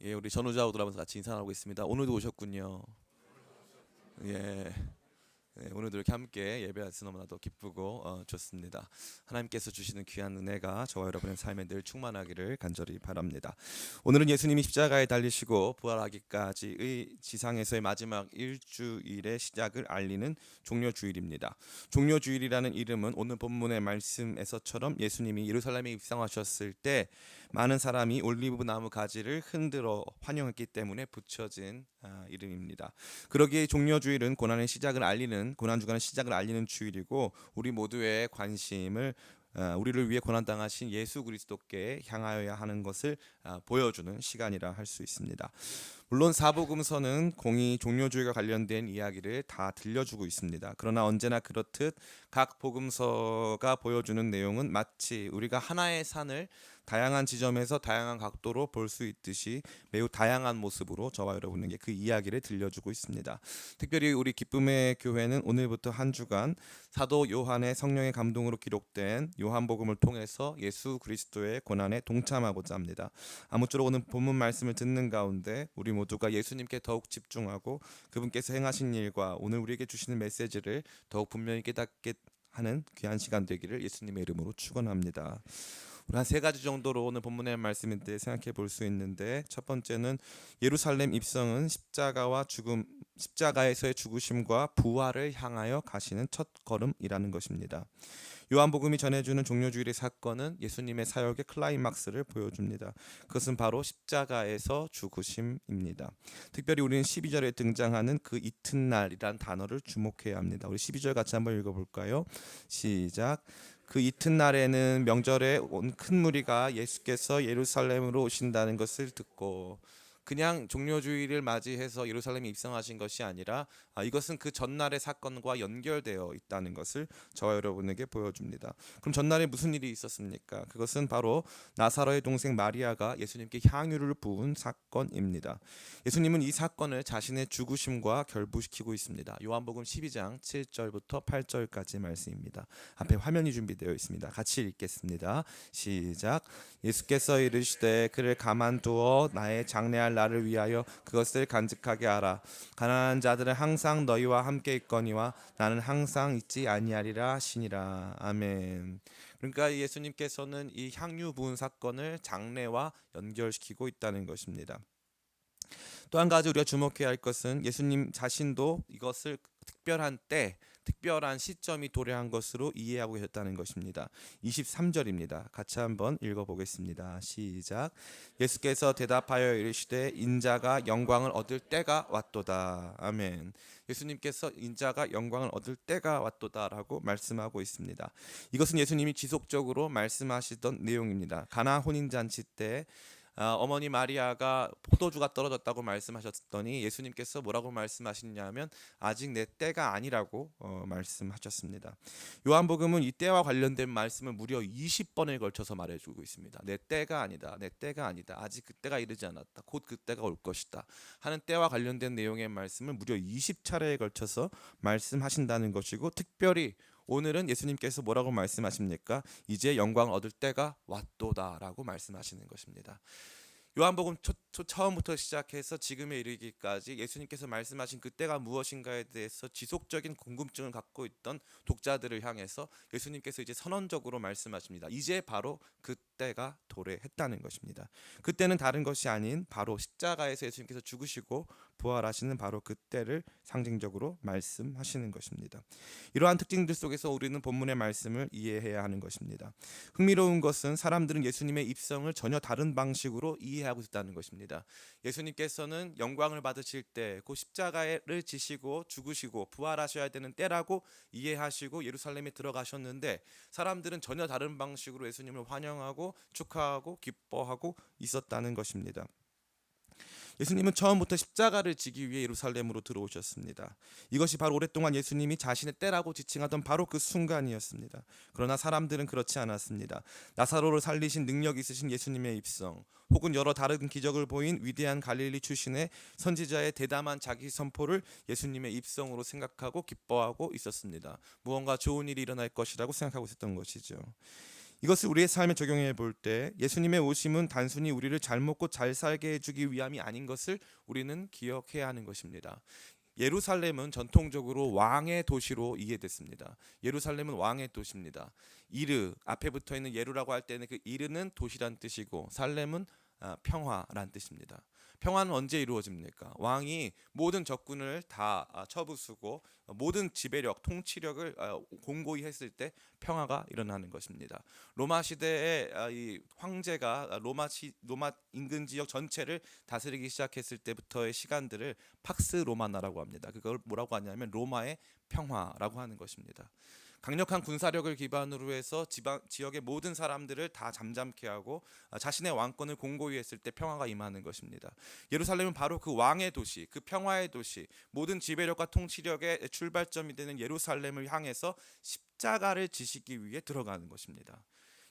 예, 우리 전우자우들 하면서 같이 인사하고 있습니다. 오늘도 오셨군요. 예. 네, 오늘도 이렇게 함께 예배하셔서 너무나도 기쁘고 좋습니다. 하나님께서 주시는 귀한 은혜가 저와 여러분의 삶에 늘 충만하기를 간절히 바랍니다. 오늘은 예수님이 십자가에 달리시고 부활하기까지의 지상에서의 마지막 일주일의 시작을 알리는 종려주일입니다. 종려주일이라는 이름은 오늘 본문의 말씀에서처럼 예수님이 예루살렘에 입성하셨을 때 많은 사람이 올리브 나무 가지를 흔들어 환영했기 때문에 붙여진 이름입니다. 그러기에 종려주일은 고난 주간의 시작을 알리는 주일이고 우리 모두의 관심을 우리를 위해 고난 당하신 예수 그리스도께 향하여야 하는 것을 보여주는 시간이라 할 수 있습니다. 물론 사복음서는 공의 종려주일과 관련된 이야기를 다 들려주고 있습니다. 그러나 언제나 그렇듯 각 복음서가 보여주는 내용은 마치 우리가 하나의 산을 다양한 지점에서 다양한 각도로 볼 수 있듯이 매우 다양한 모습으로 저와 여러분에게 그 이야기를 들려주고 있습니다. 특별히 우리 기쁨의 교회는 오늘부터 한 주간 사도 요한의 성령의 감동으로 기록된 요한복음을 통해서 예수 그리스도의 고난에 동참하고자 합니다. 아무쪼록 오늘 본문 말씀을 듣는 가운데 우리 모두가 예수님께 더욱 집중하고 그분께서 행하신 일과 오늘 우리에게 주시는 메시지를 더욱 분명히 깨닫게 하는 귀한 시간 되기를 예수님의 이름으로 축원합니다. 우리 한 세 가지 정도로 오늘 본문의 말씀에 대해 생각해 볼 수 있는데, 첫 번째는 예루살렘 입성은 십자가에서의 죽으심과 부활을 향하여 가시는 첫 걸음이라는 것입니다. 요한복음이 전해주는 종려주일의 사건은 예수님의 사역의 클라이막스를 보여줍니다. 그것은 바로 십자가에서 죽으심입니다. 특별히 우리는 12절에 등장하는 그 이튿날이란 단어를 주목해야 합니다. 우리 12절 같이 한번 읽어볼까요? 시작. 그 이튿날에는 명절에 온 큰 무리가 예수께서 예루살렘으로 오신다는 것을 듣고, 그냥 종려주일을 맞이해서 예루살렘에 입성하신 것이 아니라 이것은 그 전날의 사건과 연결되어 있다는 것을 저와 여러분에게 보여줍니다. 그럼 전날에 무슨 일이 있었습니까? 그것은 바로 나사로의 동생 마리아가 예수님께 향유를 부은 사건입니다. 예수님은 이 사건을 자신의 죽으심과 결부시키고 있습니다. 요한복음 12장 7절부터 8절까지 말씀입니다. 앞에 화면이 준비되어 있습니다. 같이 읽겠습니다. 시작. 예수께서 이르시되 그를 가만두어 나의 장래할 나를 위하여 그것을 간직하게 하라. 가난한 자들은 항상 너희와 함께 있거니와 나는 항상 있지 아니하리라 하시니라. 아멘. 그러니까 예수님께서는 이 향유 부은 사건을 장래와 연결시키고 있다는 것입니다. 또 한 가지 우리가 주목해야 할 것은 예수님 자신도 이것을 특별한 때, 특별한 시점이 도래한 것으로 이해하고 계셨다는 것입니다. 23절입니다. 같이 한번 읽어보겠습니다. 시작. 예수께서 대답하여 이르시되 인자가 영광을 얻을 때가 왔도다. 아멘. 예수님께서 인자가 영광을 얻을 때가 왔도다라고 말씀하고 있습니다. 이것은 예수님이 지속적으로 말씀하시던 내용입니다. 가나 혼인잔치 때 어머니 마리아가 포도주가 떨어졌다고 말씀하셨더니 예수님께서 뭐라고 말씀하시냐면 아직 내 때가 아니라고 말씀하셨습니다. 요한복음은 이 때와 관련된 말씀을 무려 20번에 걸쳐서 말해주고 있습니다. 내 때가 아니다, 내 때가 아니다, 아직 그때가 이르지 않았다, 곧 그때가 올 것이다 하는 때와 관련된 내용의 말씀을 무려 20차례에 걸쳐서 말씀하신다는 것이고, 특별히 오늘은 예수님께서 뭐라고 말씀하십니까? 이제 영광을 얻을 때가 왔도다라고 말씀하시는 것입니다. 요한복음 처음부터 시작해서 지금에 이르기까지 예수님께서 말씀하신 그때가 무엇인가에 대해서 지속적인 궁금증을 갖고 있던 독자들을 향해서 예수님께서 이제 선언적으로 말씀하십니다. 이제 바로 그때가 도래했다는 것입니다. 그때는 다른 것이 아닌 바로 십자가에서 예수님께서 죽으시고 부활하시는 바로 그때를 상징적으로 말씀하시는 것입니다. 이러한 특징들 속에서 우리는 본문의 말씀을 이해해야 하는 것입니다. 흥미로운 것은 사람들은 예수님의 입성을 전혀 다른 방식으로 이해하고 있다는 것입니다. 예수님께서는 영광을 받으실 때 그 십자가를 지시고 죽으시고 부활하셔야 되는 때라고 이해하시고 예루살렘에 들어가셨는데, 사람들은 전혀 다른 방식으로 예수님을 환영하고 축하하고 기뻐하고 있었다는 것입니다. 예수님은 처음부터 십자가를 지기 위해 예루살렘으로 들어오셨습니다. 이것이 바로 오랫동안 예수님이 자신의 때라고 지칭하던 바로 그 순간이었습니다. 그러나 사람들은 그렇지 않았습니다. 나사로를 살리신 능력 있으신 예수님의 입성, 혹은 여러 다른 기적을 보인 위대한 갈릴리 출신의 선지자의 대담한 자기 선포를 예수님의 입성으로 생각하고 기뻐하고 있었습니다. 무언가 좋은 일이 일어날 것이라고 생각하고 있었던 것이죠. 이것을 우리의 삶에 적용해 볼 때 예수님의 오심은 단순히 우리를 잘 먹고 잘 살게 해주기 위함이 아닌 것을 우리는 기억해야 하는 것입니다. 예루살렘은 전통적으로 왕의 도시로 이해됐습니다. 예루살렘은 왕의 도시입니다. 이르 앞에 붙어 있는 예루라고 할 때는 그 이르는 도시란 뜻이고 살렘은 평화란 뜻입니다. 평화는 언제 이루어집니까? 왕이 모든 적군을 다 쳐부수고 모든 지배력, 통치력을 공고히 했을 때 평화가 일어나는 것입니다. 로마 시대의 이 황제가 로마 인근 지역 전체를 다스리기 시작했을 때부터의 시간들을 팍스 로마나라고 합니다. 그걸 뭐라고 하냐면 로마의 평화라고 하는 것입니다. 강력한 군사력을 기반으로 해서 지역의 모든 사람들을 다 잠잠케 하고 자신의 왕권을 공고히 했을 때 평화가 임하는 것입니다. 예루살렘은 바로 그 왕의 도시, 그 평화의 도시, 모든 지배력과 통치력의 출발점이 되는 예루살렘을 향해서 십자가를 지시기 위해 들어가는 것입니다.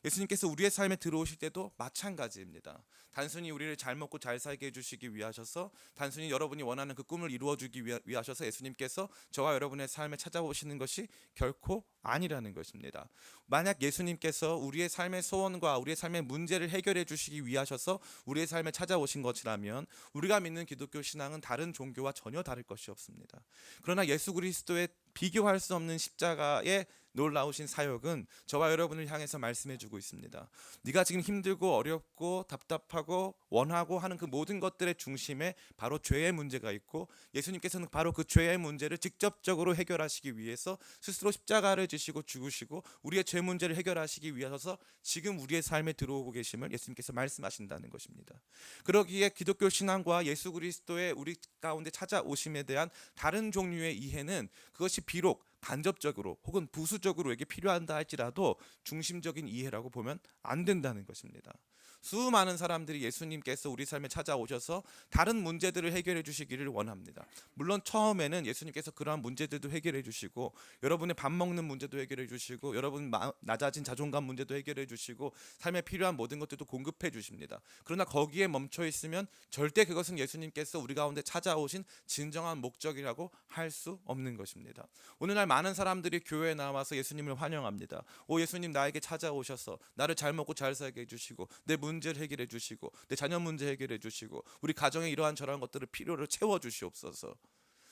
예수님께서 우리의 삶에 들어오실 때도 마찬가지입니다. 단순히 우리를 잘 먹고 잘 살게 해주시기 위하셔서, 단순히 여러분이 원하는 그 꿈을 이루어주기 위하셔서 예수님께서 저와 여러분의 삶에 찾아오시는 것이 결코 아니라는 것입니다. 만약 예수님께서 우리의 삶의 소원과 우리의 삶의 문제를 해결해 주시기 위하셔서 우리의 삶에 찾아오신 것이라면 우리가 믿는 기독교 신앙은 다른 종교와 전혀 다를 것이 없습니다. 그러나 예수 그리스도의 비교할 수 없는 십자가의 놀라우신 사역은 저와 여러분을 향해서 말씀해주고 있습니다. 네가 지금 힘들고 어렵고 답답하고 원하고 하는 그 모든 것들의 중심에 바로 죄의 문제가 있고, 예수님께서는 바로 그 죄의 문제를 직접적으로 해결하시기 위해서 스스로 십자가를 지시고 죽으시고 우리의 죄 문제를 해결하시기 위하셔서 지금 우리의 삶에 들어오고 계심을 예수님께서 말씀하신다는 것입니다. 그러기에 기독교 신앙과 예수 그리스도의 우리 가운데 찾아오심에 대한 다른 종류의 이해는 그것이 비록 간접적으로 혹은 부수적으로에게 필요한다 할지라도 중심적인 이해라고 보면 안 된다는 것입니다. 수많은 사람들이 예수님께서 우리 삶에 찾아오셔서 다른 문제들을 해결해 주시기를 원합니다. 물론 처음에는 예수님께서 그러한 문제들도 해결해 주시고, 여러분의 밥 먹는 문제도 해결해 주시고, 여러분 낮아진 자존감 문제도 해결해 주시고, 삶에 필요한 모든 것들도 공급해 주십니다. 그러나 거기에 멈춰 있으면 절대 그것은 예수님께서 우리 가운데 찾아오신 진정한 목적이라고 할 수 없는 것입니다. 오늘날 많은 사람들이 교회에 나와서 예수님을 환영합니다. 오, 예수님 나에게 찾아오셔서 나를 잘 먹고 잘 살게 해주시고 내 문제를 해결해 주시고 내 자녀 문제 해결해 주시고 우리 가정에 이러한 저러한 것들을 필요를 채워 주시옵소서.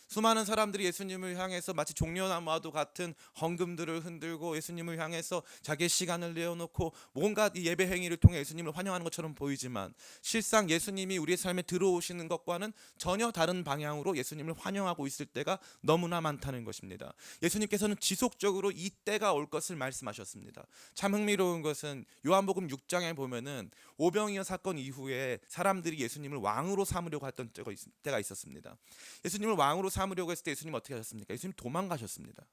수많은 사람들이 예수님을 향해서 마치 종려나무와도 같은 헌금들을 흔들고 예수님을 향해서 자기의 시간을 내어놓고 뭔가 이 예배 행위를 통해 예수님을 환영하는 것처럼 보이지만, 실상 예수님이 우리의 삶에 들어오시는 것과는 전혀 다른 방향으로 예수님을 환영하고 있을 때가 너무나 많다는 것입니다. 예수님께서는 지속적으로 이 때가 올 것을 말씀하셨습니다. 참 흥미로운 것은 요한복음 6장에 보면은 오병이어 사건 이후에 사람들이 예수님을 왕으로 삼으려고 했던 때가 있었습니다. 예수님을 왕으로 삼으려고 했을 때 예수님 어떻게 하셨습니까? 예수님 도망가셨습니다.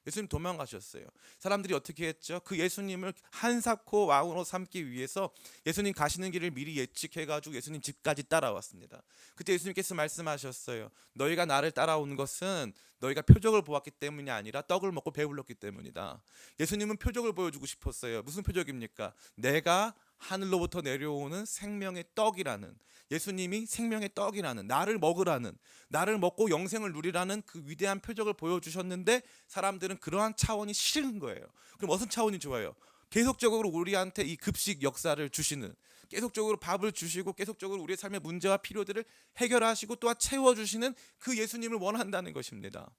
예수님 도망가셨어요. 사람들이 어떻게 했죠? 그 예수님을 한사코 왕으로 삼기 위해서 예수님 가시는 길을 미리 예측해가지고 예수님 집까지 따라왔습니다. 그때 예수님께서 말씀하셨어요. 너희가 나를 따라오는 것은 너희가 표적을 보았기 때문이 아니라 떡을 먹고 배불렀기 때문이다. 예수님은 표적을 보여주고 싶었어요. 무슨 표적입니까? 내가 하늘로부터 내려오는 생명의 떡이라는, 예수님이 생명의 떡이라는, 나를 먹으라는, 나를 먹고 영생을 누리라는 그 위대한 표적을 보여주셨는데 사람들은 그러한 차원이 싫은 거예요. 그럼 어떤 차원이 좋아요? 계속적으로 우리한테 이 급식 역사를 주시는, 계속적으로 밥을 주시고 계속적으로 우리의 삶의 문제와 필요들을 해결하시고 또한 채워주시는 그 예수님을 원한다는 것입니다.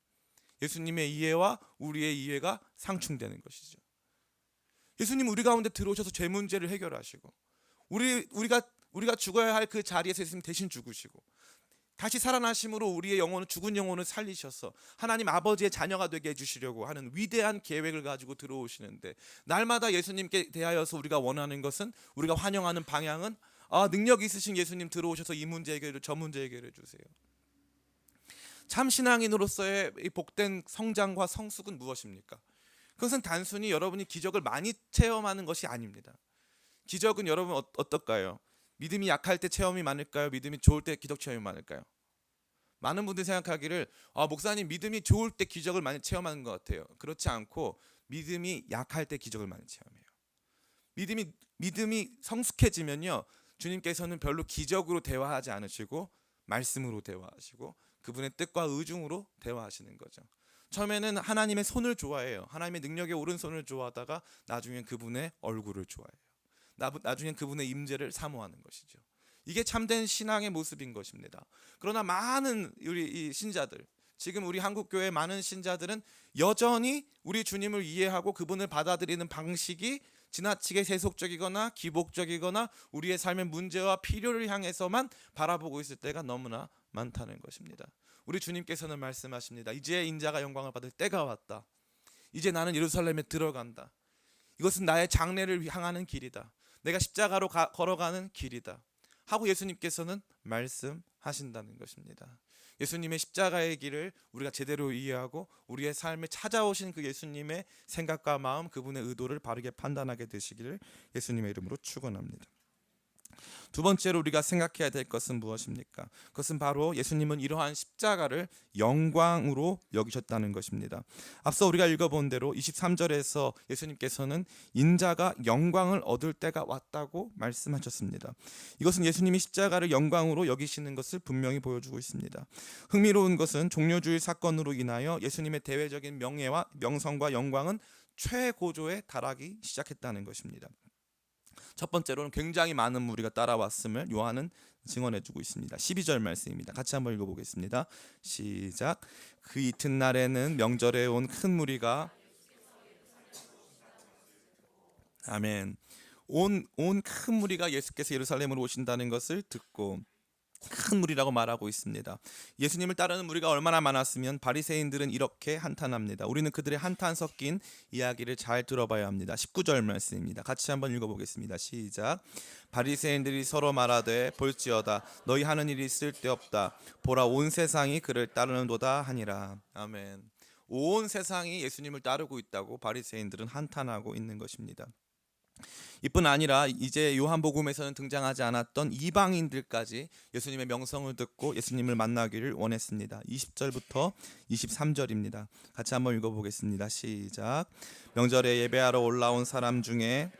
예수님의 이해와 우리의 이해가 상충되는 것이죠. 예수님 우리 가운데 들어오셔서 죄 문제를 해결하시고 우리가 죽어야 할 그 자리에서 예수님 대신 죽으시고 다시 살아나심으로 우리의 영혼을, 죽은 영혼을 살리셔서 하나님 아버지의 자녀가 되게 해주시려고 하는 위대한 계획을 가지고 들어오시는데, 날마다 예수님께 대하여서 우리가 원하는 것은, 우리가 환영하는 방향은 능력 있으신 예수님 들어오셔서 이 문제 해결을, 저 문제 해결해 주세요. 참 신앙인으로서의 이 복된 성장과 성숙은 무엇입니까? 그것은 단순히 여러분이 기적을 많이 체험하는 것이 아닙니다. 기적은 여러분 어떨까요? 믿음이 약할 때 체험이 많을까요? 믿음이 좋을 때 기적 체험이 많을까요? 많은 분들이 생각하기를 목사님 믿음이 좋을 때 기적을 많이 체험하는 것 같아요. 그렇지 않고 믿음이 약할 때 기적을 많이 체험해요. 믿음이 성숙해지면요, 주님께서는 별로 기적으로 대화하지 않으시고 말씀으로 대화하시고 그분의 뜻과 의중으로 대화하시는 거죠. 처음에는 하나님의 손을 좋아해요. 하나님의 능력의 오른손을 좋아하다가 나중엔 그분의 얼굴을 좋아해요. 나중엔 그분의 임재를 사모하는 것이죠. 이게 참된 신앙의 모습인 것입니다. 그러나 많은 우리 이 신자들, 지금 우리 한국교회 많은 신자들은 여전히 우리 주님을 이해하고 그분을 받아들이는 방식이 지나치게 세속적이거나 기복적이거나 우리의 삶의 문제와 필요를 향해서만 바라보고 있을 때가 너무나 많다는 것입니다. 우리 주님께서는 말씀하십니다. 이제 인자가 영광을 받을 때가 왔다. 이제 나는 예루살렘에 들어간다. 이것은 나의 장래를 향하는 길이다. 내가 십자가로 걸어가는 길이다. 하고 예수님께서는 말씀하신다는 것입니다. 예수님의 십자가의 길을 우리가 제대로 이해하고 우리의 삶에 찾아오신 그 예수님의 생각과 마음, 그분의 의도를 바르게 판단하게 되시기를 예수님의 이름으로 축원합니다. 두 번째로 우리가 생각해야 될 것은 무엇입니까? 그것은 바로 예수님은 이러한 십자가를 영광으로 여기셨다는 것입니다. 앞서 우리가 읽어본 대로 23절에서 예수님께서는 인자가 영광을 얻을 때가 왔다고 말씀하셨습니다. 이것은 예수님이 십자가를 영광으로 여기시는 것을 분명히 보여주고 있습니다. 흥미로운 것은 종려주의 사건으로 인하여 예수님의 대외적인 명예와 명성과 영광은 최고조에 달하기 시작했다는 것입니다. 첫 번째로는 굉장히 많은 무리가 따라왔음을 요한은 증언해주고 있습니다. 12절 말씀입니다. 같이 한번 읽어보겠습니다. 시작. 그 이튿날에는 명절에 온 큰 무리가 아멘. 온 큰 무리가 예수께서 예루살렘으로 오신다는 것을 듣고 큰 무리라고 말하고 있습니다. 예수님을 따르는 무리가 얼마나 많았으면 바리새인들은 이렇게 한탄합니다. 우리는 그들의 한탄 섞인 이야기를 잘 들어봐야 합니다. 19절 말씀입니다. 같이 한번 읽어보겠습니다. 시작. 바리새인들이 서로 말하되 볼지어다 너희 하는 일이 쓸데없다. 보라 온 세상이 그를 따르는도다 하니라. 아멘. 온 세상이 예수님을 따르고 있다고 바리새인들은 한탄하고 있는 것입니다. 이뿐 아니라 이제 요한복음에서는 등장하지 않았던 이방인들까지 예수님의 명성을 듣고 예수님을 만나기를 원했습니다. 20절부터 23절입니다. 같이 한번 읽어보겠습니다. 시작. 명절에 예배하러 올라온 사람 중에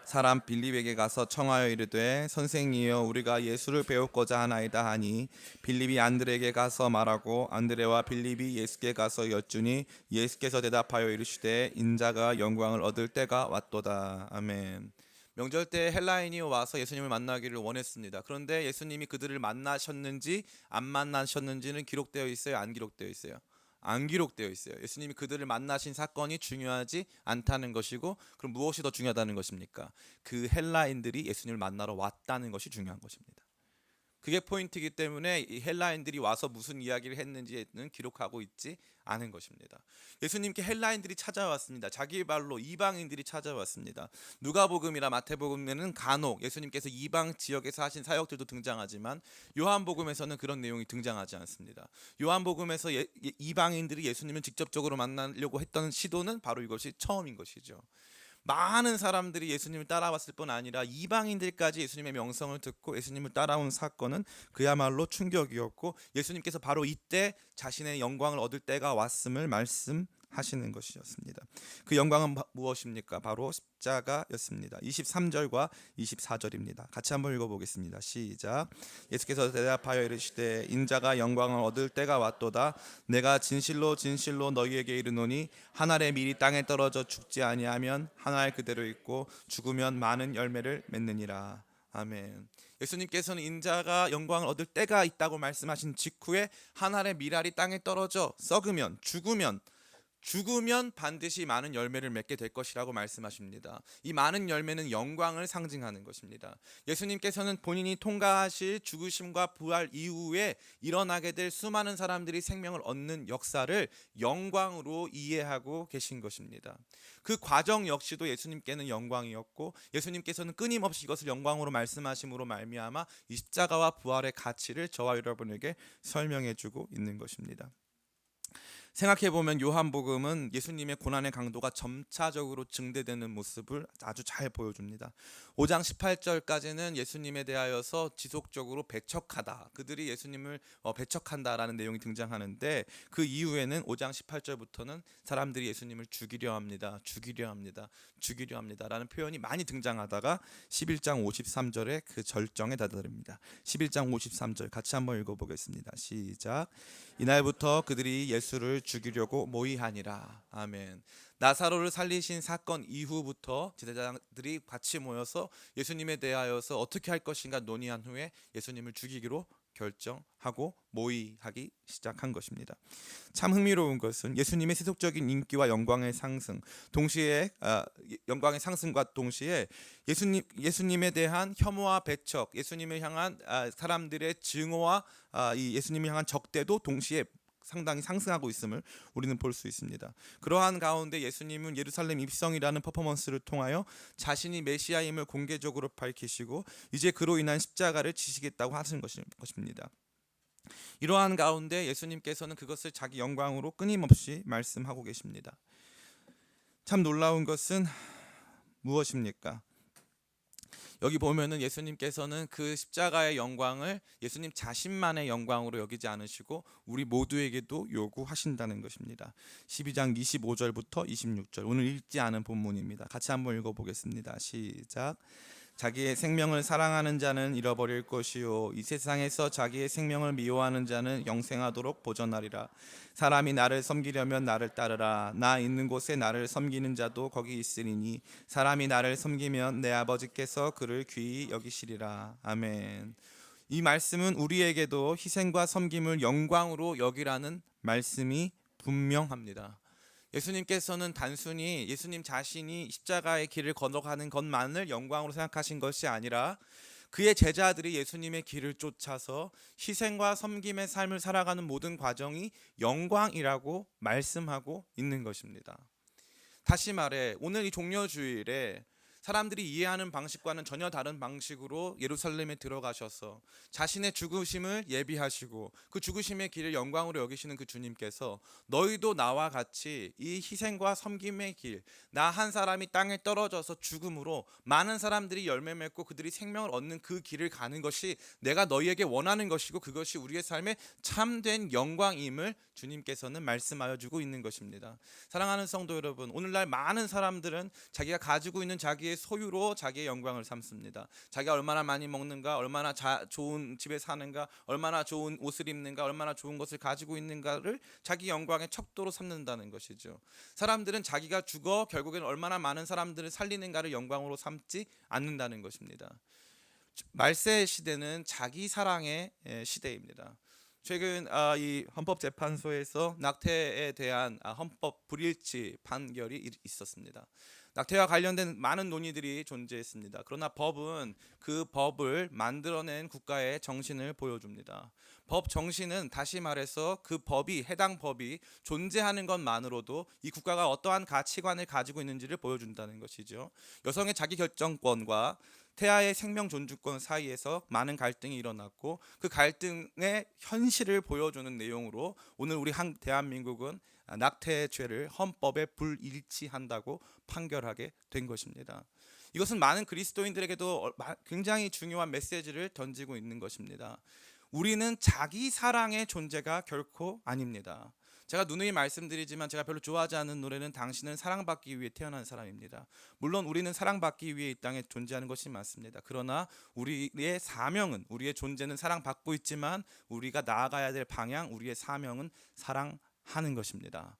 사람 빌립에게 가서 청하여 이르되 선생이여 우리가 예수를 배우고자 하나이다 하니 빌립이 안드레에게 가서 말하고 안드레와 빌립이 예수께 가서 여쭈니 예수께서 대답하여 이르시되 인자가 영광을 얻을 때가 왔도다. 아멘. 명절 때 헬라인이 와서 예수님을 만나기를 원했습니다. 그런데 예수님이 그들을 만나셨는지 안 만나셨는지는 기록되어 있어요? 안 기록되어 있어요? 안 기록되어 있어요. 예수님이 그들을 만나신 사건이 중요하지 않다는 것이고, 그럼 무엇이 더 중요하다는 것입니까? 그 헬라인들이 예수님을 만나러 왔다는 것이 중요한 것입니다. 그게 포인트이기 때문에 이 헬라인들이 와서 무슨 이야기를 했는지는 기록하고 있지 않은 것입니다. 예수님께 헬라인들이 찾아왔습니다. 자기 발로 이방인들이 찾아왔습니다. 누가복음이나 마태복음에는 간혹 예수님께서 이방 지역에서 하신 사역들도 등장하지만 요한복음에서는 그런 내용이 등장하지 않습니다. 요한복음에서 이방인들이 예수님을 직접적으로 만나려고 했던 시도는 바로 이것이 처음인 것이죠. 많은 사람들이 예수님을 따라왔을 뿐 아니라 이방인들까지 예수님의 명성을 듣고 예수님을 따라온 사건은 그야말로 충격이었고, 예수님께서 바로 이때 자신의 영광을 얻을 때가 왔음을 말씀하시는 것이었습니다. 그 영광은 무엇입니까? 바로 십자가였습니다. 23절과 24절입니다. 같이 한번 읽어보겠습니다. 시작. 예수께서 대답하여 이르시되 인자가 영광을 얻을 때가 왔도다. 내가 진실로 진실로 너희에게 이르노니 한 알의 밀이 땅에 떨어져 죽지 아니하면 한 알 그대로 있고 죽으면 많은 열매를 맺느니라. 아멘. 예수님께서는 인자가 영광을 얻을 때가 있다고 말씀하신 직후에 한 알의 밀알이 땅에 떨어져 썩으면 죽으면 반드시 많은 열매를 맺게 될 것이라고 말씀하십니다. 이 많은 열매는 영광을 상징하는 것입니다. 예수님께서는 본인이 통과하실 죽으심과 부활 이후에 일어나게 될 수많은 사람들이 생명을 얻는 역사를 영광으로 이해하고 계신 것입니다. 그 과정 역시도 예수님께는 영광이었고, 예수님께서는 끊임없이 이것을 영광으로 말씀하심으로 말미암아 이 십자가와 부활의 가치를 저와 여러분에게 설명해주고 있는 것입니다. 생각해보면 요한복음은 예수님의 고난의 강도가 점차적으로 증대되는 모습을 아주 잘 보여줍니다. 5장 18절까지는 예수님에 대하여서 지속적으로 배척하다, 그들이 예수님을 배척한다라는 내용이 등장하는데, 그 이후에는 5장 18절부터는 사람들이 예수님을 죽이려 합니다 라는 표현이 많이 등장하다가 11장 53절에 그 절정에 다다릅니다. 11장 53절 같이 한번 읽어보겠습니다. 시작. 이날부터 그들이 예수를 죽이려고 모의하니라. 아멘. 나사로를 살리신 사건 이후부터 제사장들이 같이 모여서 예수님에 대하여서 어떻게 할 것인가 논의한 후에 예수님을 죽이기로 결정하고 모의하기 시작한 것입니다. 참 흥미로운 것은 예수님의 세속적인 인기와 영광의 상승, 동시에 영광의 상승과 동시에 예수님에 대한 혐오와 배척, 예수님을 향한 사람들의 증오와 이 예수님을 향한 적대도 동시에 상당히 상승하고 있음을 우리는 볼 수 있습니다. 그러한 가운데 예수님은 예루살렘 입성이라는 퍼포먼스를 통하여 자신이 메시아임을 공개적으로 밝히시고 이제 그로 인한 십자가를 지시겠다고 하시는 것입니다. 이러한 가운데 예수님께서는 그것을 자기 영광으로 끊임없이 말씀하고 계십니다. 참 놀라운 것은 무엇입니까? 여기 보면은 예수님께서는 그 십자가의 영광을 예수님 자신만의 영광으로 여기지 않으시고 우리 모두에게도 요구하신다는 것입니다. 12장 25절부터 26절 오늘 읽지 않은 본문입니다. 같이 한번 읽어보겠습니다. 시작. 자기의 생명을 사랑하는 자는 잃어버릴 것이요 이 세상에서 자기의 생명을 미워하는 자는 영생하도록 보전하리라. 사람이 나를 섬기려면 나를 따르라. 나 있는 곳에 나를 섬기는 자도 거기 있으리니 사람이 나를 섬기면 내 아버지께서 그를 귀히 여기시리라. 아멘. 이 말씀은 우리에게도 희생과 섬김을 영광으로 여기라는 말씀이 분명합니다. 예수님께서는 단순히 예수님 자신이 십자가의 길을 걸어가는 것만을 영광으로 생각하신 것이 아니라 그의 제자들이 예수님의 길을 쫓아서 희생과 섬김의 삶을 살아가는 모든 과정이 영광이라고 말씀하고 있는 것입니다. 다시 말해 오늘 이 종려주일에 사람들이 이해하는 방식과는 전혀 다른 방식으로 예루살렘에 들어가셔서 자신의 죽으심을 예비하시고 그 죽으심의 길을 영광으로 여기시는 그 주님께서 너희도 나와 같이 이 희생과 섬김의 길, 나 한 사람이 땅에 떨어져서 죽음으로 많은 사람들이 열매 맺고 그들이 생명을 얻는 그 길을 가는 것이 내가 너희에게 원하는 것이고 그것이 우리의 삶의 참된 영광임을 주님께서는 말씀하여 주고 있는 것입니다. 사랑하는 성도 여러분, 오늘날 많은 사람들은 자기가 가지고 있는 자기의 소유로 자기의 영광을 삼습니다. 자기가 얼마나 많이 먹는가, 얼마나 좋은 집에 사는가, 얼마나 좋은 옷을 입는가, 얼마나 좋은 것을 가지고 있는가를 자기 영광의 척도로 삼는다는 것이죠. 사람들은 자기가 죽어 결국에는 얼마나 많은 사람들을 살리는가를 영광으로 삼지 않는다는 것입니다. 말세 시대는 자기 사랑의 시대입니다. 최근 이 헌법재판소에서 낙태에 대한 헌법 불일치 판결이 있었습니다. 낙태와 관련된 많은 논의들이 존재했습니다. 그러나 법은 그 법을 만들어낸 국가의 정신을 보여줍니다. 법 정신은 다시 말해서 그 법이 해당 법이 존재하는 것만으로도 이 국가가 어떠한 가치관을 가지고 있는지를 보여준다는 것이죠. 여성의 자기결정권과 태아의 생명 존중권 사이에서 많은 갈등이 일어났고 그 갈등의 현실을 보여주는 내용으로 오늘 우리 대한민국은 낙태의 죄를 헌법에 불일치한다고 판결하게 된 것입니다. 이것은 많은 그리스도인들에게도 굉장히 중요한 메시지를 던지고 있는 것입니다. 우리는 자기 사랑의 존재가 결코 아닙니다. 제가 누누이 말씀드리지만 제가 별로 좋아하지 않는 노래는 당신은 사랑받기 위해 태어난 사람입니다. 물론 우리는 사랑받기 위해 이 땅에 존재하는 것이 맞습니다. 그러나 우리의 사명은, 우리의 존재는 사랑받고 있지만 우리가 나아가야 될 방향, 우리의 사명은 사랑하는 것입니다.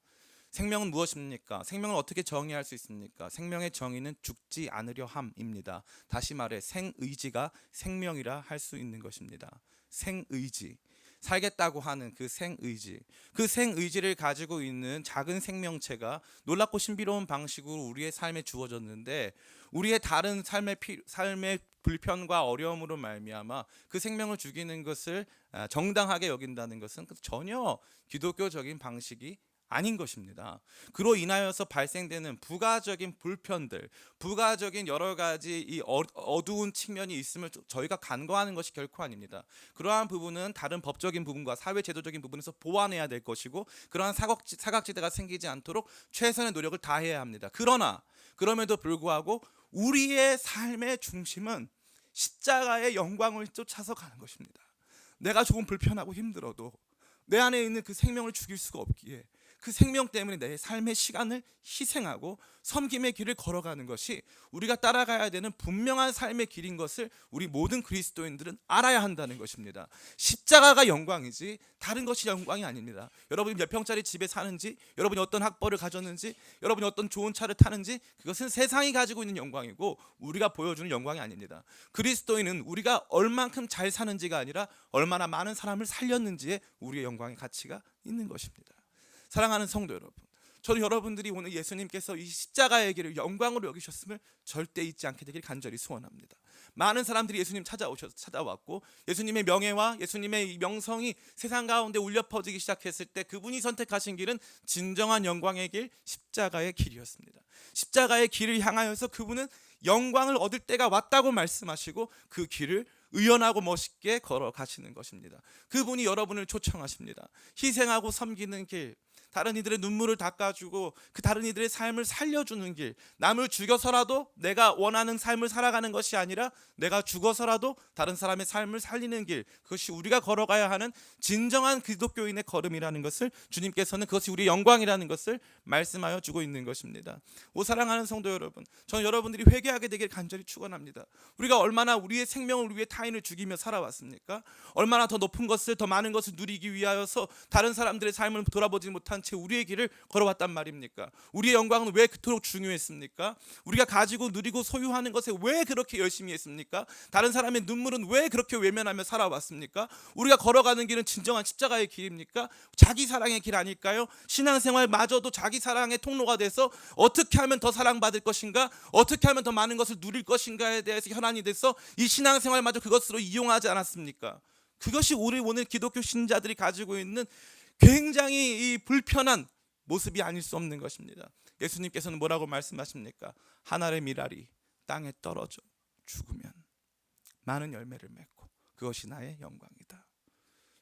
생명은 무엇입니까? 생명을 어떻게 정의할 수 있습니까? 생명의 정의는 죽지 않으려 함입니다. 다시 말해 생의지가 생명이라 할 수 있는 것입니다. 생의지, 살겠다고 하는 그 생의지, 그 생의지를 가지고 있는 작은 생명체가 놀랍고 신비로운 방식으로 우리의 삶에 주어졌는데 우리의 다른 삶의 불편과 어려움으로 말미암아 그 생명을 죽이는 것을 정당하게 여긴다는 것은 전혀 기독교적인 방식이 아닌 것입니다. 그로 인하여서 발생되는 부가적인 불편들, 부가적인 여러 가지 이 어두운 측면이 있음을 저희가 간과하는 것이 결코 아닙니다. 그러한 부분은 다른 법적인 부분과 사회제도적인 부분에서 보완해야 될 것이고 그러한 사각지대가 생기지 않도록 최선의 노력을 다해야 합니다. 그러나 그럼에도 불구하고 우리의 삶의 중심은 십자가의 영광을 쫓아서 가는 것입니다. 내가 조금 불편하고 힘들어도 내 안에 있는 그 생명을 죽일 수가 없기에 그 생명 때문에 내 삶의 시간을 희생하고 섬김의 길을 걸어가는 것이 우리가 따라가야 되는 분명한 삶의 길인 것을 우리 모든 그리스도인들은 알아야 한다는 것입니다. 십자가가 영광이지 다른 것이 영광이 아닙니다. 여러분이 몇 평짜리 집에 사는지, 여러분이 어떤 학벌을 가졌는지, 여러분이 어떤 좋은 차를 타는지, 그것은 세상이 가지고 있는 영광이고 우리가 보여주는 영광이 아닙니다. 그리스도인은 우리가 얼만큼 잘 사는지가 아니라 얼마나 많은 사람을 살렸는지에 우리의 영광의 가치가 있는 것입니다. 사랑하는 성도 여러분, 저는 여러분들이 오늘 예수님께서 이 십자가의 길을 영광으로 여기셨음을 절대 잊지 않게 되길 간절히 소원합니다. 많은 사람들이 예수님 찾아왔고 예수님의 명예와 예수님의 명성이 세상 가운데 울려 퍼지기 시작했을 때 그분이 선택하신 길은 진정한 영광의 길, 십자가의 길이었습니다. 십자가의 길을 향하여서 그분은 영광을 얻을 때가 왔다고 말씀하시고 그 길을 의연하고 멋있게 걸어가시는 것입니다. 그분이 여러분을 초청하십니다. 희생하고 섬기는 길, 다른 이들의 눈물을 닦아주고 그 다른 이들의 삶을 살려주는 길, 남을 죽여서라도 내가 원하는 삶을 살아가는 것이 아니라 내가 죽어서라도 다른 사람의 삶을 살리는 길, 그것이 우리가 걸어가야 하는 진정한 기독교인의 걸음이라는 것을 주님께서는 그것이 우리의 영광이라는 것을 말씀하여 주고 있는 것입니다. 오 사랑하는 성도 여러분, 저는 여러분들이 회개하게 되길 간절히 축원합니다. 우리가 얼마나 우리의 생명을 위해 타인을 죽이며 살아왔습니까? 얼마나 더 높은 것을, 더 많은 것을 누리기 위하여서 다른 사람들의 삶을 돌아보지 못한 채 우리의 길을 걸어왔단 말입니까? 우리의 영광은 왜 그토록 중요했습니까? 우리가 가지고 누리고 소유하는 것에 왜 그렇게 열심히 했습니까? 다른 사람의 눈물은 왜 그렇게 외면하며 살아왔습니까? 우리가 걸어가는 길은 진정한 십자가의 길입니까? 자기 사랑의 길 아닐까요? 신앙생활마저도 자기 사랑의 통로가 돼서 어떻게 하면 더 사랑받을 것인가? 어떻게 하면 더 많은 것을 누릴 것인가에 대해서 혈안이 돼서 이 신앙생활마저 그것으로 이용하지 않았습니까? 그것이 우리 오늘 기독교 신자들이 가지고 있는 굉장히 이 불편한 모습이 아닐 수 없는 것입니다. 예수님께서는 뭐라고 말씀하십니까? 하늘의 미랄이 땅에 떨어져 죽으면 많은 열매를 맺고 그것이 나의 영광이다.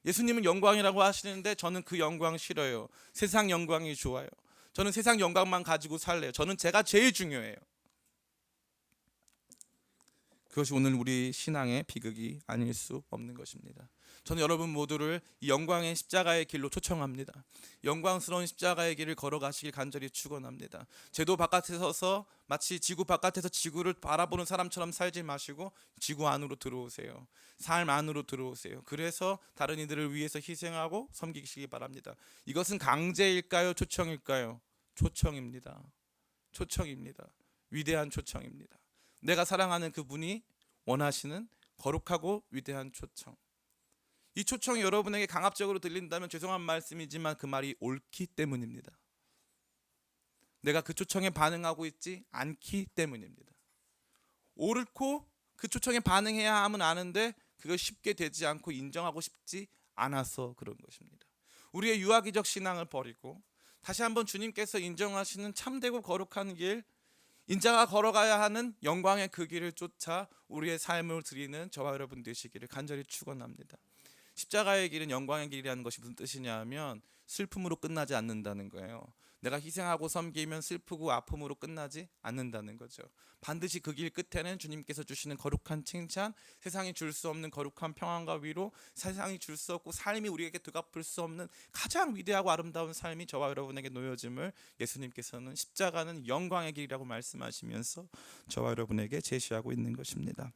예수님은 영광이라고 하시는데 저는 그 영광 싫어요. 세상 영광이 좋아요. 저는 세상 영광만 가지고 살래요. 저는 제가 제일 중요해요. 그것이 오늘 우리 신앙의 비극이 아닐 수 없는 것입니다. 저는 여러분 모두를 이 영광의 십자가의 길로 초청합니다. 영광스러운 십자가의 길을 걸어가시길 간절히 축원합니다. 제도 바깥에 서서 마치 지구 바깥에서 지구를 바라보는 사람처럼 살지 마시고 지구 안으로 들어오세요. 삶 안으로 들어오세요. 그래서 다른 이들을 위해서 희생하고 섬기시기 바랍니다. 이것은 강제일까요? 초청일까요? 초청입니다. 초청입니다. 위대한 초청입니다. 내가 사랑하는 그분이 원하시는 거룩하고 위대한 초청. 이 초청이 여러분에게 강압적으로 들린다면 죄송한 말씀이지만 그 말이 옳기 때문입니다. 내가 그 초청에 반응하고 있지 않기 때문입니다. 옳고 그 초청에 반응해야 함은 아는데 그걸 쉽게 되지 않고 인정하고 싶지 않아서 그런 것입니다. 우리의 유아기적 신앙을 버리고 다시 한번 주님께서 인정하시는 참되고 거룩한 길, 인자가 걸어가야 하는 영광의 그 길을 쫓아 우리의 삶을 드리는 저와 여러분 되시기를 간절히 축원합니다. 십자가의 길은 영광의 길이라는 것이 무슨 뜻이냐 하면 슬픔으로 끝나지 않는다는 거예요. 내가 희생하고 섬기면 슬프고 아픔으로 끝나지 않는다는 거죠. 반드시 그 길 끝에는 주님께서 주시는 거룩한 칭찬, 세상이 줄 수 없는 거룩한 평안과 위로, 세상이 줄 수 없고 삶이 우리에게 되갚을 수 없는 가장 위대하고 아름다운 삶이 저와 여러분에게 놓여짐을 예수님께서는 십자가는 영광의 길이라고 말씀하시면서 저와 여러분에게 제시하고 있는 것입니다.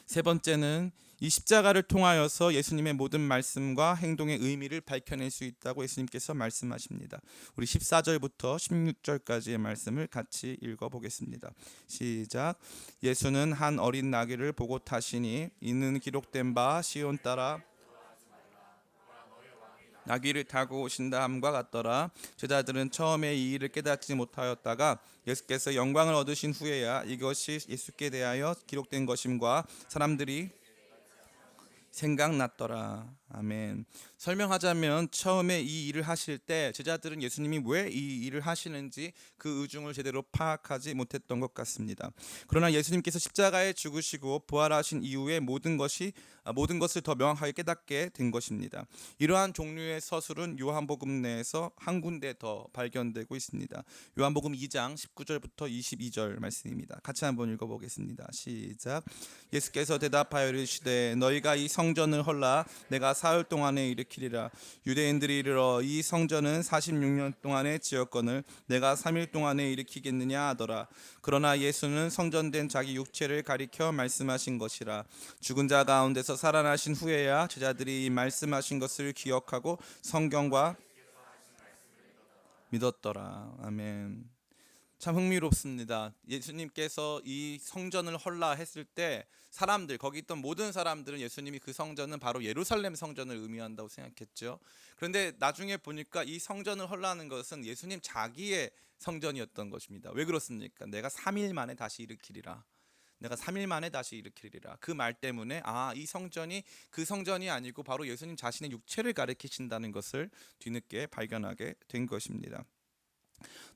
세 번째는 이 십자가를 통하여서 예수님의 모든 말씀과 행동의 의미를 밝혀낼 수 있다고 예수님께서 말씀하십니다. 우리 14절부터 16절까지의 말씀을 같이 읽어보겠습니다. 시작. 예수는 한 어린 나귀를 보고 타시니 이는 기록된 바 시온 따라 나귀를 타고 오신다 함과 같더라. 제자들은 처음에 이 일을 깨닫지 못하였다가 예수께서 영광을 얻으신 후에야 이것이 예수께 대하여 기록된 것임과 사람들이 생각났더라. 아멘. 설명하자면 처음에 이 일을 하실 때 제자들은 예수님이 왜 이 일을 하시는지 그 의중을 제대로 파악하지 못했던 것 같습니다. 그러나 예수님께서 십자가에 죽으시고 부활하신 이후에 모든 것을 더 명확하게 깨닫게 된 것입니다. 이러한 종류의 서술은 요한복음 내에서 한 군데 더 발견되고 있습니다. 요한복음 2장 19절부터 22절 말씀입니다. 같이 한번 읽어보겠습니다. 시작. 예수께서 대답하여 이르시되 너희가 이 성전을 헐라 내가 사흘 동안에 일으키리라. 유대인들이 이르러 이 성전은 46년 동안의 지었건을 내가 3일 동안에 일으키겠느냐 하더라. 그러나 예수는 성전된 자기 육체를 가리켜 말씀하신 것이라. 죽은 자 가운데서 살아나신 후에야 제자들이 이 말씀하신 것을 기억하고 성경과 믿었더라. 아멘. 참 흥미롭습니다. 예수님께서 이 성전을 헐라 했을 때 사람들, 거기 있던 모든 사람들은 예수님이 그 성전은 바로 예루살렘 성전을 의미한다고 생각했죠. 그런데 나중에 보니까 이 성전을 헐라는 것은 예수님 자기의 성전이었던 것입니다. 왜 그렇습니까? 내가 3일 만에 다시 일으키리라. 내가 3일 만에 다시 일으키리라. 그 말 때문에 이 성전이 그 성전이 아니고 바로 예수님 자신의 육체를 가리키신다는 것을 뒤늦게 발견하게 된 것입니다.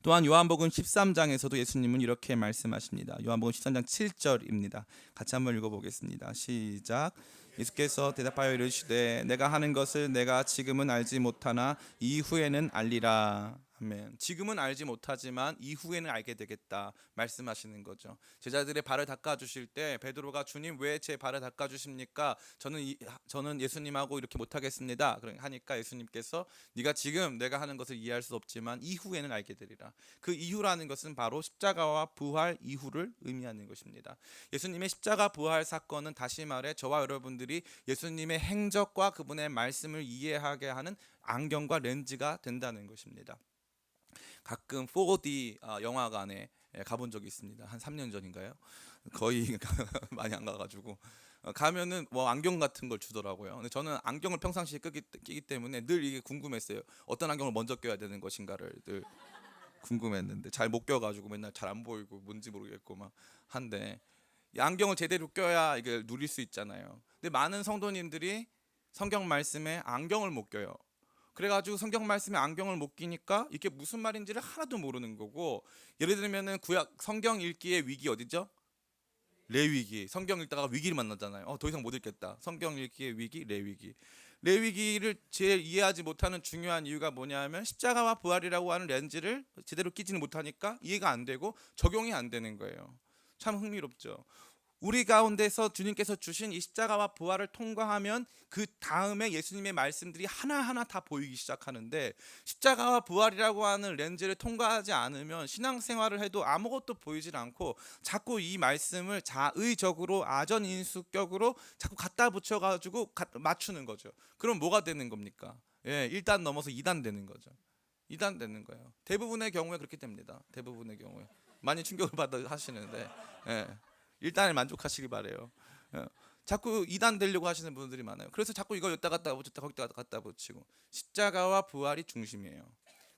또한 요한복음 13장에서도 예수님은 이렇게 말씀하십니다. 요한복음 13장 7절입니다. 같이 한번 읽어보겠습니다. 시작. 예수께서 대답하여 이르시되 내가 하는 것을 내가 지금은 알지 못하나 이후에는 알리라. 아멘. 지금은 알지 못하지만 이후에는 알게 되겠다 말씀하시는 거죠. 제자들의 발을 닦아 주실 때 베드로가 주님 왜 제 발을 닦아 주십니까? 저는 예수님하고 이렇게 못 하겠습니다. 하니까 예수님께서 네가 지금 내가 하는 것을 이해할 수 없지만 이후에는 알게 되리라. 그 이후라는 것은 바로 십자가와 부활 이후를 의미하는 것입니다. 예수님의 십자가 부활 사건은 다시 말해 저와 여러분들이 예수님의 행적과 그분의 말씀을 이해하게 하는 안경과 렌즈가 된다는 것입니다. 가끔 4D 영화관에 가본 적이 있습니다. 한 3년 전인가요? 거의 많이 안 가가지고 가면은 뭐 안경 같은 걸 주더라고요. 근데 저는 안경을 평상시에 끼기 때문에 늘 이게 궁금했어요. 어떤 안경을 먼저 껴야 되는 것인가를 늘 궁금했는데 잘 못 껴가지고 맨날 잘 안 보이고 뭔지 모르겠고 막 한데 이 안경을 제대로 껴야 이걸 누릴 수 있잖아요. 근데 많은 성도님들이 성경 말씀에 안경을 못 껴요. 그래가지고 성경 말씀에 안경을 못 끼니까 이게 무슨 말인지를 하나도 모르는 거고, 예를 들면은 구약 성경 읽기의 위기 어디죠? 레위기. 성경 읽다가 위기를 만나잖아요. 더 이상 못 읽겠다. 성경 읽기의 위기, 레위기. 레위기를 제일 이해하지 못하는 중요한 이유가 뭐냐면 십자가와 부활이라고 하는 렌즈를 제대로 끼지는 못하니까 이해가 안 되고 적용이 안 되는 거예요. 참 흥미롭죠. 우리 가운데서 주님께서 주신 이 십자가와 부활을 통과하면 그 다음에 예수님의 말씀들이 하나하나 다 보이기 시작하는데, 십자가와 부활이라고 하는 렌즈를 통과하지 않으면 신앙생활을 해도 아무것도 보이질 않고 자꾸 이 말씀을 자의적으로 아전인수격으로 자꾸 갖다 붙여가지고 맞추는 거죠. 그럼 뭐가 되는 겁니까? 1단 넘어서 2단 되는 거죠. 2단 되는 거예요. 대부분의 경우에 그렇게 됩니다. 대부분의 경우에 많이 충격을 받아 하시는데 일단은 만족하시기 바래요. 자꾸 2단 되려고 하시는 분들이 많아요. 그래서 자꾸 이거 여기다 갖다 붙였다 거기다 갖다 붙이고, 십자가와 부활이 중심이에요.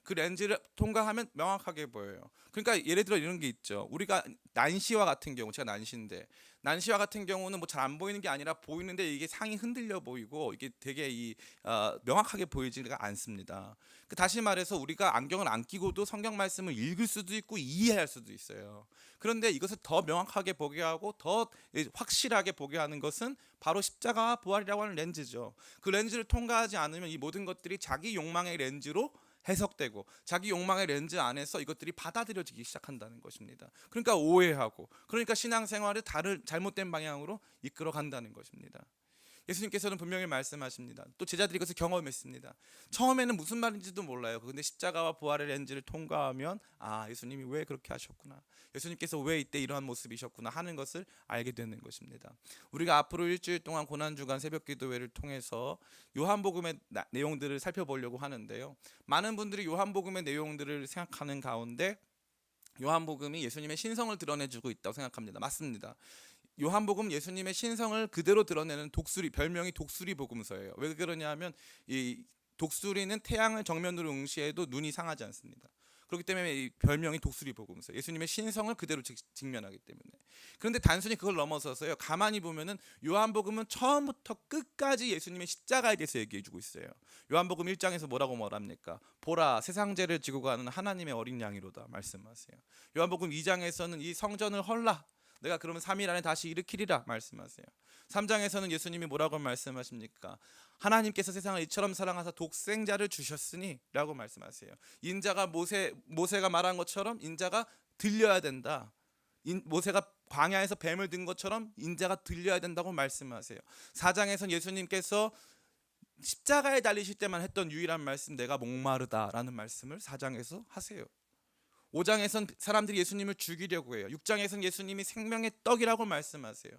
그 렌즈를 통과하면 명확하게 보여요. 그러니까 예를 들어 이런 게 있죠. 우리가 난시와 같은 경우, 제가 난시인데 난시와 같은 경우는 뭐 잘 안 보이는 게 아니라 보이는데 이게 상이 흔들려 보이고 이게 되게 명확하게 보이지가 않습니다. 다시 말해서 우리가 안경을 안 끼고도 성경 말씀을 읽을 수도 있고 이해할 수도 있어요. 그런데 이것을 더 명확하게 보게 하고 더 확실하게 보게 하는 것은 바로 십자가와 부활이라고 하는 렌즈죠. 그 렌즈를 통과하지 않으면 이 모든 것들이 자기 욕망의 렌즈로 해석되고 자기 욕망의 렌즈 안에서 이것들이 받아들여지기 시작한다는 것입니다. 그러니까 오해하고, 그러니까 신앙생활을 잘못된 방향으로 이끌어 간다는 것입니다. 예수님께서는 분명히 말씀하십니다. 또 제자들이 이것을 경험했습니다. 처음에는 무슨 말인지도 몰라요. 그런데 십자가와 부활의 렌즈를 통과하면 예수님이 왜 그렇게 하셨구나, 예수님께서 왜 이때 이러한 모습이셨구나 하는 것을 알게 되는 것입니다. 우리가 앞으로 일주일 동안 고난주간 새벽기도회를 통해서 요한복음의 내용들을 살펴보려고 하는데요, 많은 분들이 요한복음의 내용들을 생각하는 가운데 요한복음이 예수님의 신성을 드러내주고 있다고 생각합니다. 맞습니다. 요한복음 예수님의 신성을 그대로 드러내는 별명이 독수리 복음서예요. 왜 그러냐면 이 독수리는 태양을 정면으로 응시해도 눈이 상하지 않습니다. 그렇기 때문에 이 별명이 독수리 복음서, 예수님의 신성을 그대로 직면하기 때문에. 그런데 단순히 그걸 넘어서서요, 가만히 보면은 요한복음은 처음부터 끝까지 예수님의 십자가에 대해서 얘기해주고 있어요. 요한복음 1장에서 뭐라고 말합니까? 보라, 세상 죄를 지고 가는 하나님의 어린 양이로다 말씀하세요. 요한복음 2장에서는 이 성전을 헐라, 내가 그러면 3일 안에 다시 일으키리라 말씀하세요. 3장에서는 예수님이 뭐라고 말씀하십니까? 하나님께서 세상을 이처럼 사랑하사 독생자를 주셨으니 라고 말씀하세요. 인자가 모세가 말한 것처럼 인자가 들려야 된다. 모세가 광야에서 뱀을 든 것처럼 인자가 들려야 된다고 말씀하세요. 4장에서는 예수님께서 십자가에 달리실 때만 했던 유일한 말씀, 내가 목마르다라는 말씀을 4장에서 하세요. 5장에선 사람들이 예수님을 죽이려고 해요. 6장에선 예수님이 생명의 떡이라고 말씀하세요.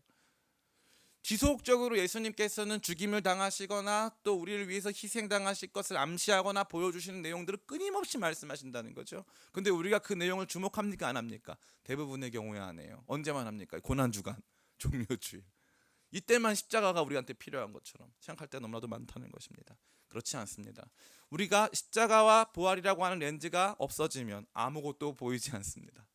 지속적으로 예수님께서는 죽임을 당하시거나 또 우리를 위해서 희생당하실 것을 암시하거나 보여주시는 내용들을 끊임없이 말씀하신다는 거죠. 근데 우리가 그 내용을 주목합니까, 안 합니까? 대부분의 경우에 안 해요. 언제만 합니까? 고난주간, 종료주일. 이때만 십자가가 우리한테 필요한 것처럼 생각할 때 너무나도 많다는 것입니다. 그렇지 않습니다. 우리가 십자가와 부활이라고 하는 렌즈가 없어지면 아무것도 보이지 않습니다.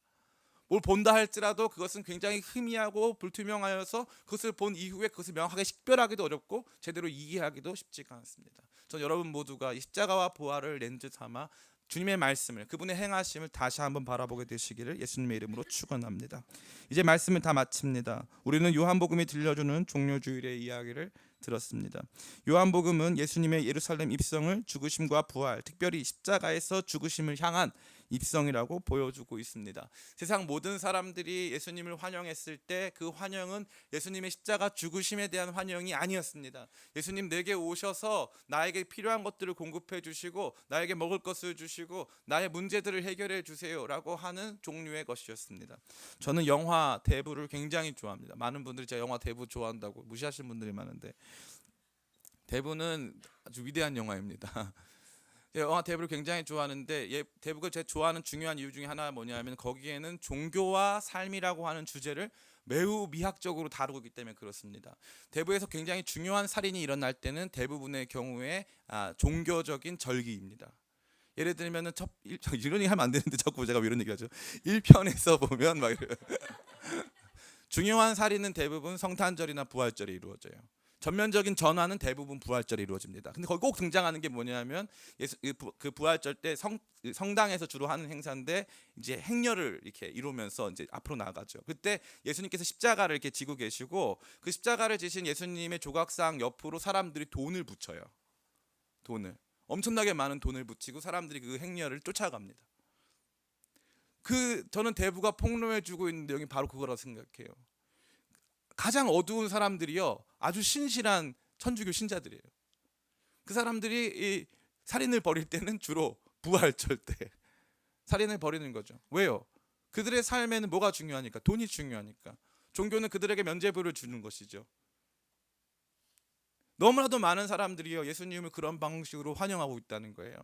뭘 본다 할지라도 그것은 굉장히 희미하고 불투명하여서 그것을 본 이후에 그것을 명확하게 식별하기도 어렵고 제대로 이해하기도 쉽지가 않습니다. 전 여러분 모두가 이 십자가와 부활을 렌즈 삼아 주님의 말씀을, 그분의 행하심을 다시 한번 바라보게 되시기를 예수님의 이름으로 축원합니다. 이제 말씀을 다 마칩니다. 우리는 요한복음이 들려주는 종료주일의 이야기를 들었습니다. 요한복음은 예수님의 예루살렘 입성을, 죽으심과 부활, 특별히 십자가에서 죽으심을 향한 입성이라고 보여주고 있습니다. 세상 모든 사람들이 예수님을 환영했을 때 그 환영은 예수님의 십자가 죽으심에 대한 환영이 아니었습니다. 예수님 내게 오셔서 나에게 필요한 것들을 공급해 주시고 나에게 먹을 것을 주시고 나의 문제들을 해결해 주세요라고 하는 종류의 것이었습니다. 저는 영화 대부를 굉장히 좋아합니다. 많은 분들이 제가 영화 대부 좋아한다고 무시하시는 분들이 많은데 대부는 아주 위대한 영화입니다. 영화 대부를 굉장히 좋아하는데 대부가 제가 좋아하는 중요한 이유 중에 하나가 뭐냐면 거기에는 종교와 삶이라고 하는 주제를 매우 미학적으로 다루고 있기 때문에 그렇습니다. 대부에서 굉장히 중요한 살인이 일어날 때는 대부분의 경우에 종교적인 절기입니다. 예를 들면은 이런 얘기 하면 안 되는데 자꾸 제가 이런 얘기하죠. 1편에서 보면 막 이래요. 중요한 살인은 대부분 성탄절이나 부활절에 이루어져요. 전면적인 전환은 대부분 부활절에 이루어집니다. 근데 거기 꼭 등장하는 게 뭐냐면 그 부활절 때 성당에서 주로 하는 행사인데 이제 행렬을 이렇게 이루면서 이제 앞으로 나가죠. 그때 예수님께서 십자가를 이렇게 지고 계시고 그 십자가를 지신 예수님의 조각상 옆으로 사람들이 돈을 붙여요. 돈을 엄청나게 많은 돈을 붙이고 사람들이 그 행렬을 쫓아갑니다. 저는 대부가 폭로해주고 있는 내용이 바로 그거라고 생각해요. 가장 어두운 사람들이요 아주 신실한 천주교 신자들이에요. 그 사람들이 이 살인을 벌일 때는 주로 부활절 때 살인을 벌이는 거죠. 왜요? 그들의 삶에는 뭐가 중요하니까? 돈이 중요하니까. 종교는 그들에게 면죄부를 주는 것이죠. 너무나도 많은 사람들이요 예수님을 그런 방식으로 환영하고 있다는 거예요.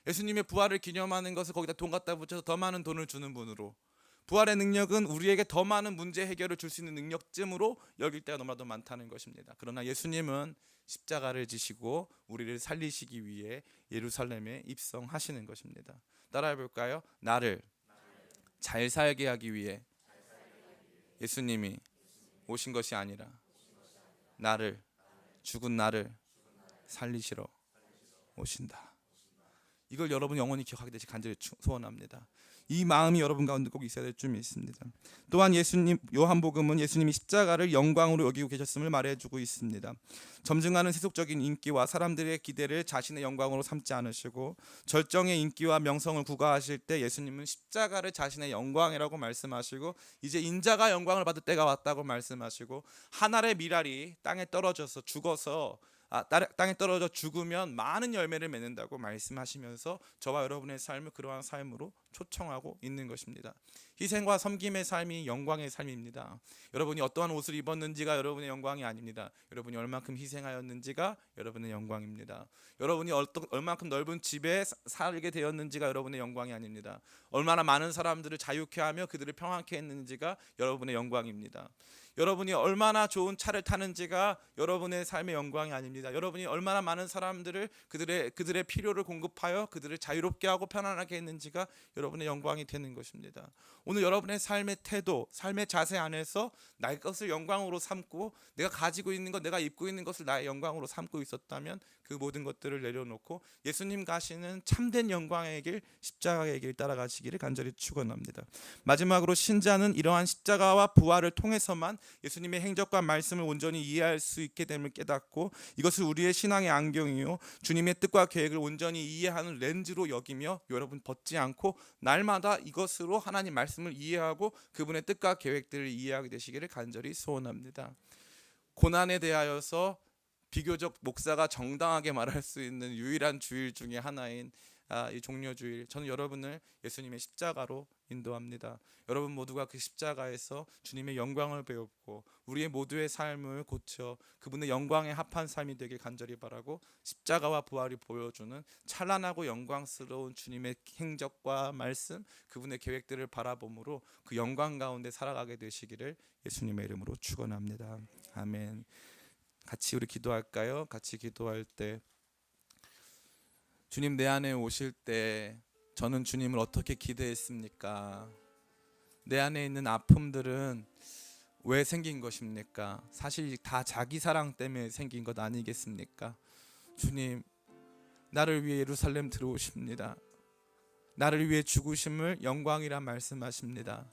예수님의 부활을 기념하는 것을 거기다 돈 갖다 붙여서 더 많은 돈을 주는 분으로, 부활의 능력은 우리에게 더 많은 문제 해결을 줄 수 있는 능력쯤으로 여길 때가 너무나도 많다는 것입니다. 그러나 예수님은 십자가를 지시고 우리를 살리시기 위해 예루살렘에 입성하시는 것입니다. 따라해 볼까요? 나를 잘 살게 하기 위해 예수님이 오신 것이 아니라 죽은 나를 살리시러 오신다. 이걸 여러분 영원히 기억하게 되시 간절히 소원합니다. 이 마음이 여러분 가운데 꼭 있어야 될 줄 믿습니다. 또한 요한복음은 예수님이 십자가를 영광으로 여기고 계셨음을 말해주고 있습니다. 점증하는 세속적인 인기와 사람들의 기대를 자신의 영광으로 삼지 않으시고 절정의 인기와 명성을 구가하실 때 예수님은 십자가를 자신의 영광이라고 말씀하시고 이제 인자가 영광을 받을 때가 왔다고 말씀하시고 한 알의 밀알이 땅에 떨어져서 죽어서 땅에 떨어져 죽으면 많은 열매를 맺는다고 말씀하시면서 저와 여러분의 삶을 그러한 삶으로 초청하고 있는 것입니다. 희생과 섬김의 삶이 영광의 삶입니다. 여러분이 어떠한 옷을 입었는지가 여러분의 영광이 아닙니다. 여러분이 얼만큼 희생하였는지가 여러분의 영광입니다. 여러분이 얼만큼 넓은 집에 살게 되었는지가 여러분의 영광이 아닙니다. 얼마나 많은 사람들을 자유케 하며 그들을 평안케 했는지가 여러분의 영광입니다. 여러분이 얼마나 좋은 차를 타는지가 여러분의 삶의 영광이 아닙니다. 여러분이 얼마나 많은 사람들을 그들의 필요를 공급하여 그들을 자유롭게 하고 편안하게 했는지가 여러분의 영광이 되는 것입니다. 오늘 여러분의 삶의 태도, 삶의 자세 안에서 나의 것을 영광으로 삼고 내가 가지고 있는 것, 내가 입고 있는 것을 나의 영광으로 삼고 있었다면 그 모든 것들을 내려놓고 예수님 가시는 참된 영광의 길, 십자가의 길 따라가시기를 간절히 축원합니다. 마지막으로 신자는 이러한 십자가와 부활을 통해서만 예수님의 행적과 말씀을 온전히 이해할 수 있게 됨을 깨닫고 이것을 우리의 신앙의 안경이요 주님의 뜻과 계획을 온전히 이해하는 렌즈로 여기며 여러분 벗지 않고 날마다 이것으로 하나님 말씀을 이해하고 그분의 뜻과 계획들을 이해하게 되시기를 간절히 소원합니다. 고난에 대하여서 비교적 목사가 정당하게 말할 수 있는 유일한 주일 중에 하나인 이 종려주일, 저는 여러분을 예수님의 십자가로 인도합니다. 여러분 모두가 그 십자가에서 주님의 영광을 배웠고 우리의 모두의 삶을 고쳐 그분의 영광에 합한 삶이 되길 간절히 바라고, 십자가와 부활이 보여주는 찬란하고 영광스러운 주님의 행적과 말씀, 그분의 계획들을 바라봄으로 그 영광 가운데 살아가게 되시기를 예수님의 이름으로 축원합니다. 아멘. 같이 우리 기도할까요? 같이 기도할 때, 주님 내 안에 오실 때 저는 주님을 어떻게 기대했습니까? 내 안에 있는 아픔들은 왜 생긴 것입니까? 사실 다 자기 사랑 때문에 생긴 것 아니겠습니까? 주님, 나를 위해 예루살렘 들어오십니다. 나를 위해 죽으심을 영광이라 말씀하십니다.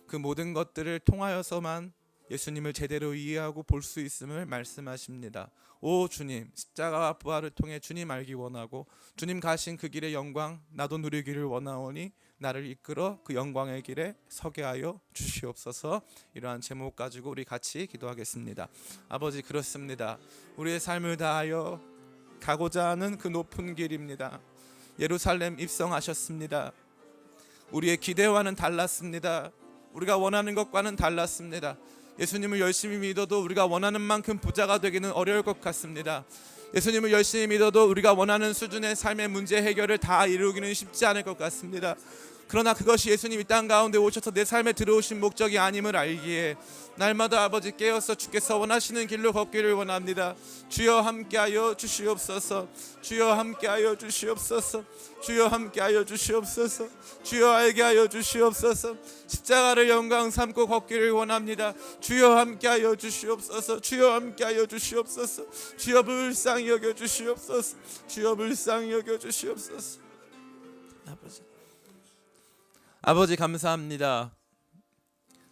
그 모든 것들을 통하여서만 예수님을 제대로 이해하고 볼 수 있음을 말씀하십니다. 오 주님, 십자가와 부활을 통해 주님 알기 원하고 주님 가신 그 길의 영광 나도 누리기를 원하오니 나를 이끌어 그 영광의 길에 서게 하여 주시옵소서. 이러한 제목 가지고 우리 같이 기도하겠습니다. 아버지, 그렇습니다. 우리의 삶을 다하여 가고자 하는 그 높은 길입니다. 예루살렘 입성하셨습니다. 우리의 기대와는 달랐습니다. 우리가 원하는 것과는 달랐습니다. 예수님을 열심히 믿어도 우리가 원하는 만큼 부자가 되기는 어려울 것 같습니다. 예수님을 열심히 믿어도 우리가 원하는 수준의 삶의 문제 해결을 다 이루기는 쉽지 않을 것 같습니다. 그러나 그것이 예수님 이 땅 가운데 오셔서 내 삶에 들어오신 목적이 아님을 알기에 날마다 아버지 깨어서 주께서 원하시는 길로 걷기를 원합니다. 주여 함께하여 주시옵소서. 주여 함께하여 주시옵소서. 주여 함께하여 주시옵소서. 주여 알게 하여 주시옵소서. 십자가를 영광 삼고 걷기를 원합니다. 주여 함께하여 주시옵소서. 주여 함께하여 주시옵소서. 주여 불쌍히 여겨 주시옵소서. 주여 불쌍히 여겨 주시옵소서. 아버지 감사합니다.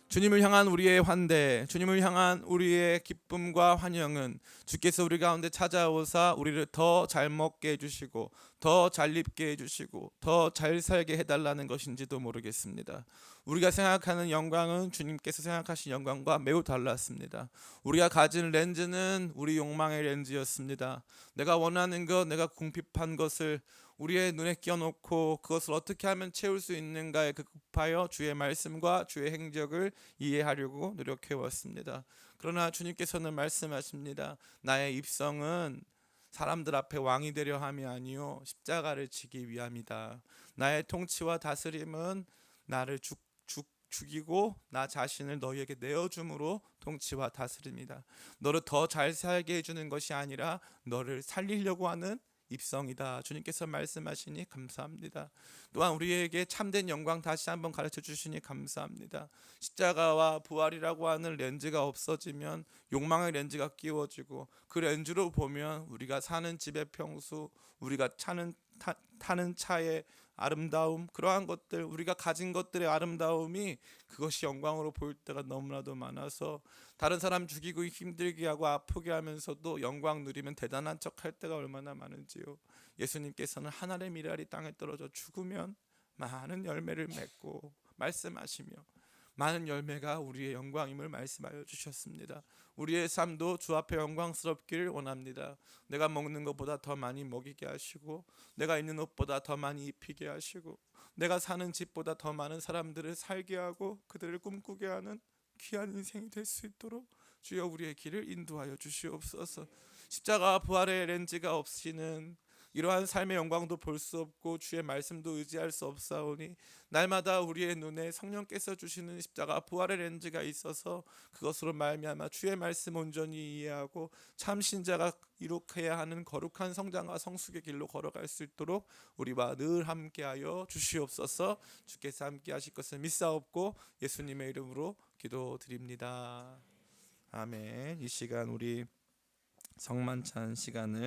주님을 향한 우리의 환대, 주님을 향한 우리의 기쁨과 환영은 주께서 우리 가운데 찾아오사 우리를 더 잘 먹게 해주시고 더 잘 입게 해주시고 더 잘 살게 해달라는 것인지도 모르겠습니다. 우리가 생각하는 영광은 주님께서 생각하신 영광과 매우 달랐습니다. 우리가 가진 렌즈는 우리 욕망의 렌즈였습니다. 내가 원하는 것, 내가 궁핍한 것을 우리의 눈에 끼워놓고 그것을 어떻게 하면 채울 수 있는가에 급하여 주의 말씀과 주의 행적을 이해하려고 노력해왔습니다. 그러나 주님께서는 말씀하십니다. 나의 입성은 사람들 앞에 왕이 되려 함이 아니요 십자가를 지기 위함이다. 나의 통치와 다스림은 나를 죽이고 나 자신을 너희에게 내어줌으로 통치와 다스림이다. 너를 더 잘 살게 해주는 것이 아니라 너를 살리려고 하는 입성이다. 주님께서 말씀하시니 감사합니다. 또한 우리에게 참된 영광 다시 한번 가르쳐 주시니 감사합니다. 십자가와 부활이라고 하는 렌즈가 없어지면 욕망의 렌즈가 끼워지고 그 렌즈로 보면 우리가 사는 집의 평수, 우리가 타는 차의 아름다움, 그러한 것들, 우리가 가진 것들의 아름다움이 그것이 영광으로 보일 때가 너무나도 많아서 다른 사람 죽이고 힘들게 하고 아프게 하면서도 영광 누리면 대단한 척할 때가 얼마나 많은지요. 예수님께서는 하늘의 미랄이 땅에 떨어져 죽으면 많은 열매를 맺고 말씀하시며 많은 열매가 우리의 영광임을 말씀하여 주셨습니다. 우리의 삶도 주 앞에 영광스럽기를 원합니다. 내가 먹는 것보다 더 많이 먹이게 하시고 내가 입는 옷보다 더 많이 입히게 하시고 내가 사는 집보다 더 많은 사람들을 살게 하고 그들을 꿈꾸게 하는 귀한 인생이 될 수 있도록 주여 우리의 길을 인도하여 주시옵소서. 십자가 부활의 렌즈가 없이는 이러한 삶의 영광도 볼 수 없고 주의 말씀도 의지할 수 없사오니 날마다 우리의 눈에 성령께서 주시는 십자가 부활의 렌즈가 있어서 그것으로 말미암아 주의 말씀 온전히 이해하고 참 신자가 이룩해야 하는 거룩한 성장과 성숙의 길로 걸어갈 수 있도록 우리와 늘 함께하여 주시옵소서. 주께서 함께하실 것을 믿사옵고 예수님의 이름으로 기도드립니다. 아멘. 이 시간 우리 성만찬 시간을